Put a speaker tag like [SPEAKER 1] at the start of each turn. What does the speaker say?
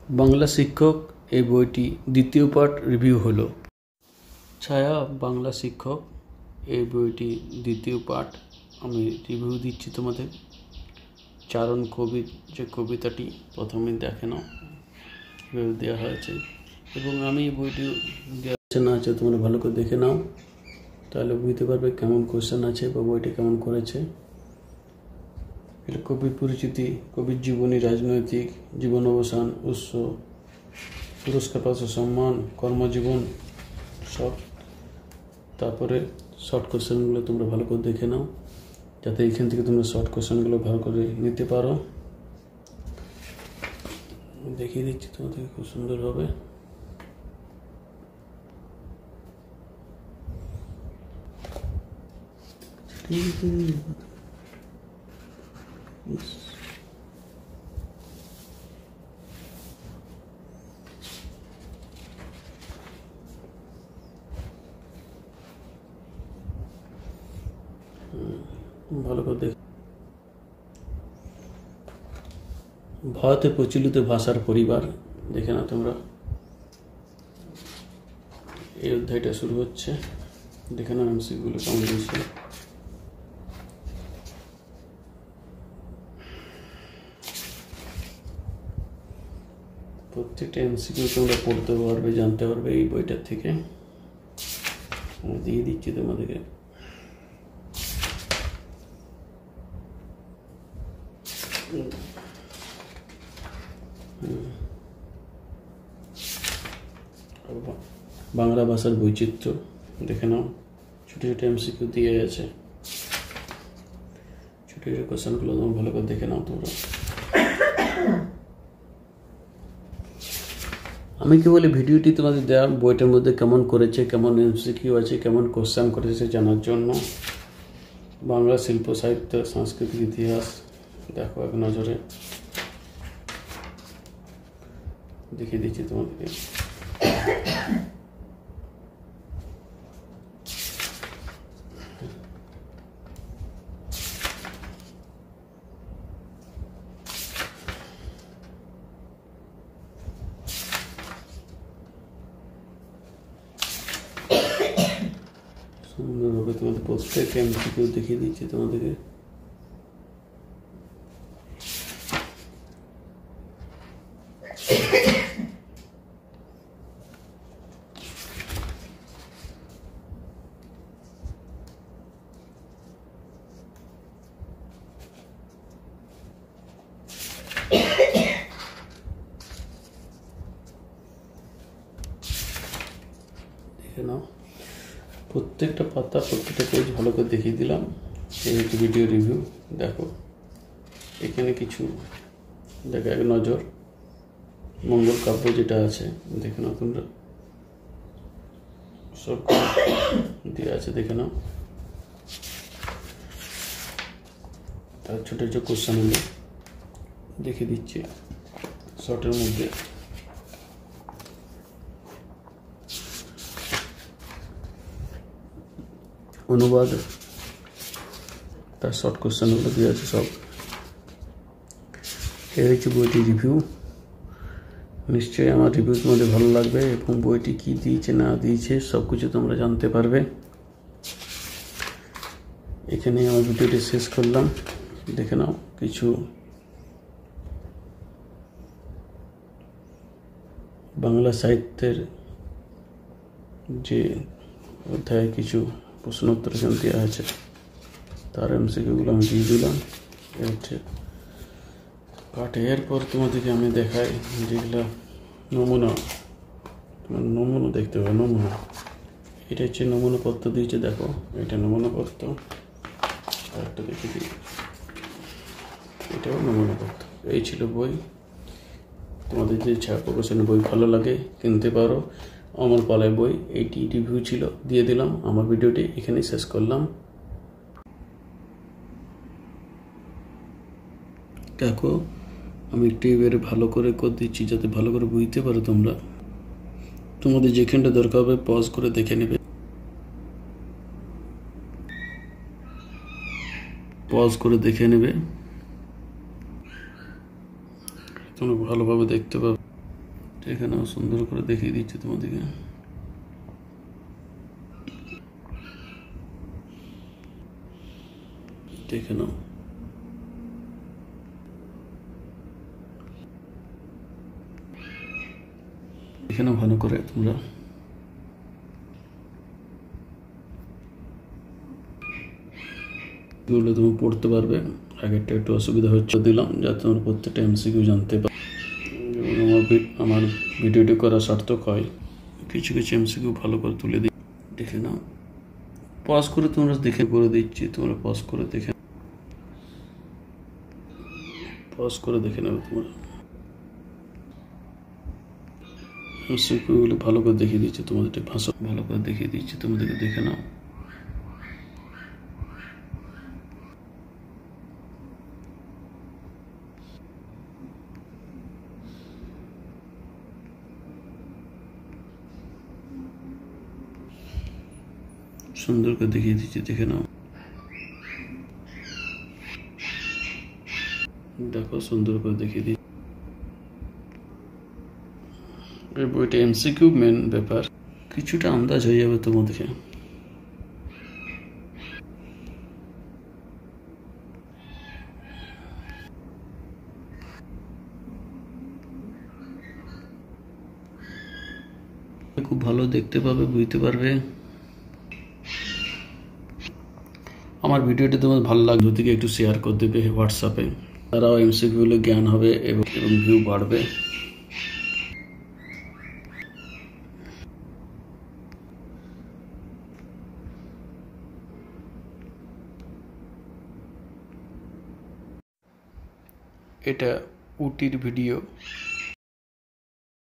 [SPEAKER 1] বাংলা শিক্ষক এই বইটি দ্বিতীয় পার্ট রিভিউ হলো। ছায়া বাংলা শিক্ষক এই বইটি দ্বিতীয় পার্ট আমি রিভিউ দিচ্ছি তোমাদের। চারণ কবির যে কবিতাটি প্রথমে দেখে নাও কীভাবে দেওয়া হয়েছে, এবং আমি এই বইটি দেওয়া না আছে তোমরা ভালো করে দেখে নাও, তাহলে বুঝতে পারবে কেমন কোশ্চেন আছে বা বইটি কেমন করেছে। এটা কবির পরিচিতি, কবির জীবনী, রাজনৈতিক জীবন, অবসান, উৎস, পুরস্কারপ্রাপ্ত সম্মান, কর্মজীবন সব। তারপরে শর্ট কোশ্চেনগুলো তোমরা ভালো করে দেখে নাও, যাতে এইখান থেকে তোমরা শর্ট কোশ্চেনগুলো ভালো করে নিতে পারো। দেখিয়ে দিচ্ছি তোমাদের খুব সুন্দরভাবে। ভালো করে দেখ। ভারতে প্রচলিত ভাষার পরিবার দেখে না তোমরা। এই অধ্যায়টা শুরু হচ্ছে, দেখে না এমসিকিউগুলো কেমন দিয়েছে। প্রত্যেকটা এমসিকিউ তোমরা পড়তে পারবে, জানতে পারবে এই বইটার থেকে। আমি দিয়ে দিচ্ছি তোমাদেরকে। বাংলা ভাষার বৈচিত্র্য দেখে নাও, ছোটো ছোটো এমসিকিউ দিয়ে আছে, ছোটো ছোটো কোশ্চেনগুলো তোমার ভালো করে দেখে নাও তোমরা। আমি কি বলি, ভিডিওটি তোমাদের দেওয়া বইটার মধ্যে কেমন করেছে, কেমন এমসিকিউ আছে, কেমন কোশ্চেন করেছে জানার জন্য। বাংলা শিল্প সাহিত্য সাংস্কৃতিক ইতিহাস দেখো এক নজরে, দেখিয়ে দিচ্ছি তোমাদেরকে। সুন্দরভাবে তোমাদের প্রত্যেক এমসিকিউ দেখিয়ে দিচ্ছি তোমাদেরকে। দেখে নাও প্রত্যেকটা পাতা, প্রত্যেকটা পেজ ভালো করে দেখিয়ে দিলাম। এই হচ্ছে ভিডিও রিভিউ। দেখো এখানে কিছু দেখো এক নজর মঙ্গল কাব্য যেটা আছে দেখে নাও তোমরা, সব দিয়ে আছে দেখে নাও। তার ছোটো ছোটো কোশ্চেনগুলো দেখিয়ে দিচ্ছি শর্টের মধ্যে। অনুবাদ, তার শর্ট কোশ্চেনগুলো দিয়ে আছে সব। এই হচ্ছে বইটি রিভিউ। নিশ্চয়ই আমার রিভিউ তোমাদের ভালো লাগবে, এবং বইটি কী দিয়েছে না দিয়েছে সব কিছু তোমরা জানতে পারবে। এখানে আমার ভিডিওটি শেষ করলাম। দেখে নাও কিছু বাংলা সাহিত্যের যে অধ্যায় কিছু প্রশ্ন উত্তর এখানে দেওয়া আছে, তার এমসিকিউগুলো আমি দিয়ে দিলাম। এ হচ্ছে পাঠ। এরপর তোমাদেরকে আমি দেখাই যেগুলো নমুনা, নমুনা দেখতে হবে। নমুনা, এটা হচ্ছে নমুনা পত্র দিয়েছে, দেখো এটা নমুনা পত্র। আর একটা দেখে দিই, এটাও নমুনা পত্র। এই ছিল বই। তোমাদের যে ছায়া প্রকাশনের বই ভালো লাগে কিনতে পারো। অমর পালের বই এইটি রিভিউ ছিল, দিয়ে দিলাম। আমার ভিডিওটি এখানেই শেষ করলাম। দেখো আমি একটু এবারে ভালো করে দিচ্ছি যাতে ভালো করে বুঝতে পারো তোমরা। তোমাদের যেখানটা দরকার হবে পজ করে দেখে নেবে, পজ করে দেখে নেবে, তোমরা ভালোভাবে দেখতে পাবে। এখানেও সুন্দর করে দেখিয়ে দিচ্ছি তোমাদেরকে। দেখে নাও, এখানে ভালো করে তোমরা এগুলো তুমি পড়তে পারবে। আগেরটা একটু অসুবিধা হচ্ছে দিলাম যাতে তোমরা প্রত্যেকটা এমসিকিউ জানতে পারো এবং আমার ভিডিওটি করা সার্থক হয়। কিছু কিছু এমসিকিউ ভালো করে তুলে দিই, দেখে নাও। পজ করে তোমরা দেখে করে দিচ্ছি, তোমরা পজ করে দেখে নেবে তোমরা। এমসিকিউগুলো ভালো করে দেখিয়ে দিচ্ছি তোমাদের, ভাষা ভালো করে দেখিয়ে দিচ্ছি তোমাদেরকে, দেখে নাও। সুন্দর করে দেখিয়ে দিচ্ছি, দেখে নাও। দেখো সুন্দর করে দেখিয়ে দিচ্ছি। এই বইটা এমসিকিউ মেন ব্যাপার, কিছুটা আন্দাজ হয়ে যাবে তোমাদেরকে। খুব ভালো দেখতে পাবে, বুঝতে পারবে। আমার ভিডিওটি তোমার ভালো লাগবে যদি একটু শেয়ার করে দেবে হোয়াটসঅ্যাপে, তারাও এমসিকিউগুলো জ্ঞান হবে এবং ভিউ বাড়বে। এটা উটির ভিডিও।